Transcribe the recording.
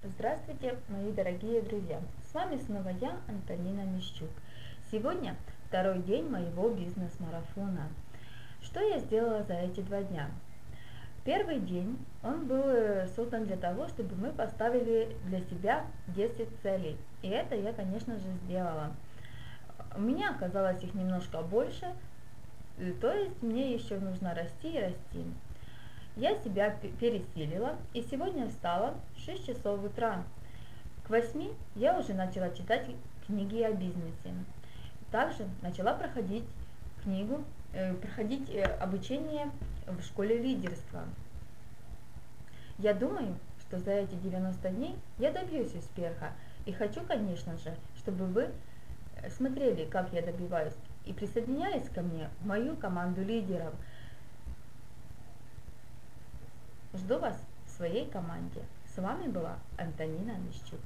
Здравствуйте, мои дорогие друзья! С вами снова я, Антонина Мищук. Сегодня второй день моего бизнес-марафона. Что я сделала за эти 2 дня? Первый день, он был создан для того, чтобы мы поставили для себя 10 целей. И это я, конечно же, сделала. У меня оказалось их немножко больше, то есть мне еще нужно расти и расти. Я себя пересилила и сегодня встала в 6 часов утра. К 8 я уже начала читать книги о бизнесе. Также начала проходить обучение в школе лидерства. Я думаю, что за эти 90 дней я добьюсь успеха. И хочу, конечно же, чтобы вы смотрели, как я добиваюсь, и присоединялись ко мне в мою команду лидеров. Жду вас в своей команде. С вами была Антонина Мищук.